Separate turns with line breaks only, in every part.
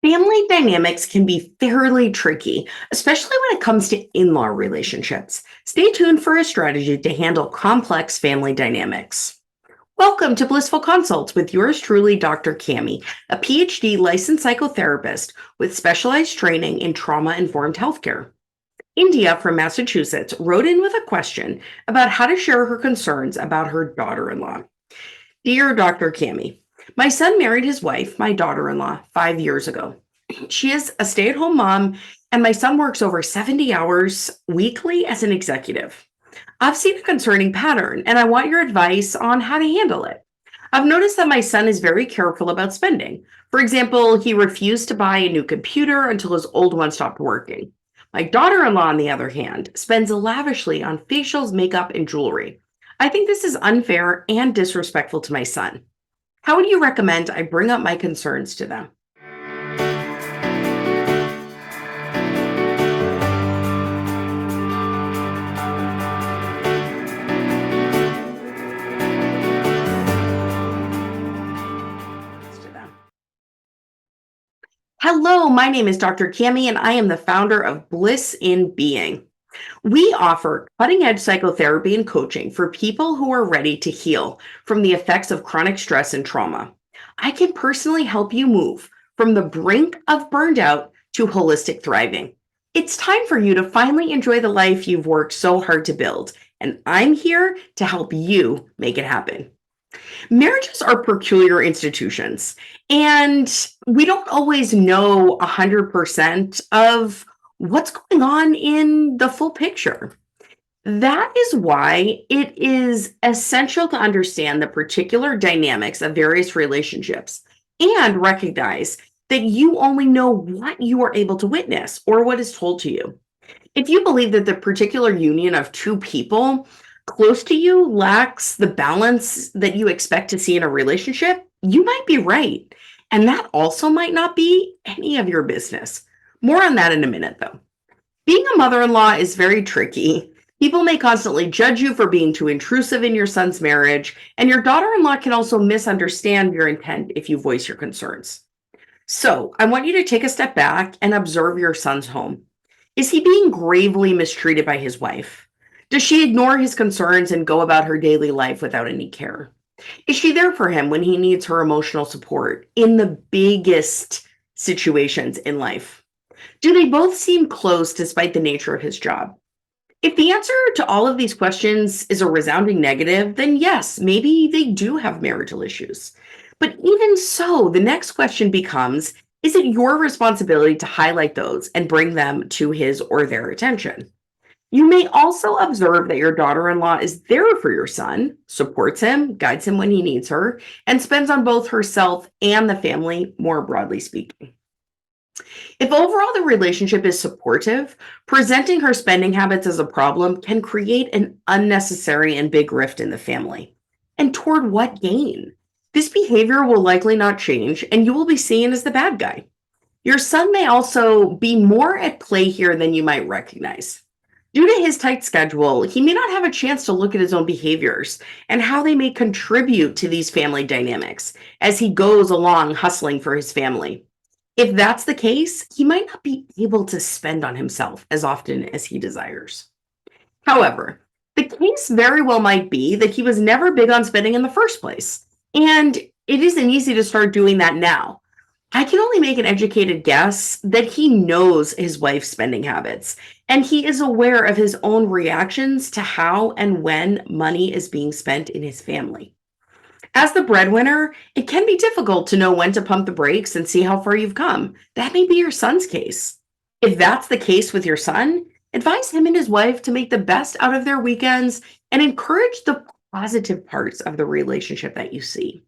Family dynamics can be fairly tricky, especially when it comes to in law relationships. Stay tuned for a strategy to handle complex family dynamics. Welcome to Blissful Consults with yours truly, Dr. Cammy, a PhD licensed psychotherapist with specialized training in trauma informed healthcare. India from Massachusetts wrote in with a question about how to share her concerns about her daughter in law. Dear Dr. Cammy, my son married his wife, my daughter in law, 5 years ago. She is a stay at home mom, and my son works over 70 hours weekly as an executive. I've seen a concerning pattern, and I want your advice on how to handle it. I've noticed that my son is very careful about spending. For example, he refused to buy a new computer until his old one stopped working. My daughter in law, on the other hand, spends lavishly on facials, makeup, and jewelry. I think this is unfair and disrespectful to my son. How would you recommend I bring up my concerns to them? To them. Hello, my name is Dr. Cammy, and I am the founder of Bliss in Being. We offer cutting edge psychotherapy and coaching for people who are ready to heal from the effects of chronic stress and trauma. I can personally help you move from the brink of burned out to holistic thriving. It's time for you to finally enjoy the life you've worked so hard to build, and I'm here to help you make it happen. Marriages are peculiar institutions, and we don't always know 100% of what's going on in the full picture. That is why it is essential to understand the particular dynamics of various relationships and recognize that you only know what you are able to witness or what is told to you. If you believe that the particular union of two people close to you lacks the balance that you expect to see in a relationship, you might be right. And that also might not be any of your business. More on that in a minute, though. Being a mother in law is very tricky. People may constantly judge you for being too intrusive in your son's marriage, and your daughter in law can also misunderstand your intent if you voice your concerns. So, I want you to take a step back and observe your son's home. Is he being gravely mistreated by his wife? Does she ignore his concerns and go about her daily life without any care? Is she there for him when he needs her emotional support in the biggest situations in life? Do they both seem close despite the nature of his job? If the answer to all of these questions is a resounding negative, then yes, maybe they do have marital issues. But even so, the next question becomes, is it your responsibility to highlight those and bring them to his or their attention? You may also observe that your daughter in law is there for your son, supports him, guides him when he needs her, and spends on both herself and the family, more broadly speaking. If overall the relationship is supportive, presenting her spending habits as a problem can create an unnecessary and big rift in the family. And toward what gain? This behavior will likely not change, and you will be seen as the bad guy. Your son may also be more at play here than you might recognize. Due to his tight schedule, he may not have a chance to look at his own behaviors and how they may contribute to these family dynamics as he goes along hustling for his family. If that's the case, he might not be able to spend on himself as often as he desires. However, the case very well might be that he was never big on spending in the first place, and it isn't easy to start doing that now. I can only make an educated guess that he knows his wife's spending habits, and he is aware of his own reactions to how and when money is being spent in his family. As the breadwinner, it can be difficult to know when to pump the brakes and see how far you've come. That may be your son's case. If that's the case with your son, advise him and his wife to make the best out of their weekends and encourage the positive parts of the relationship that you see.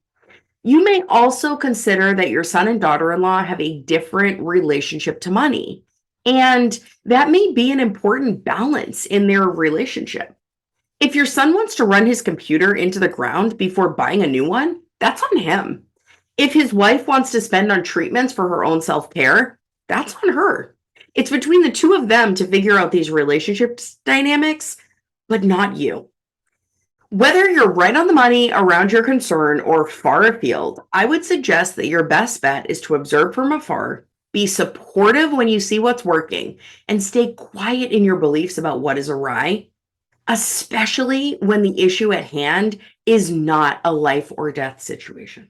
You may also consider that your son and daughter in law have a different relationship to money, and that may be an important balance in their relationship. If your son wants to run his computer into the ground before buying a new one, that's on him. If his wife wants to spend on treatments for her own self care, that's on her. It's between the two of them to figure out these relationship dynamics, but not you. Whether you're right on the money around your concern or far afield, I would suggest that your best bet is to observe from afar, Be supportive when you see what's working, and stay quiet in your beliefs about what is awry, especially when the issue at hand is not a life or death situation.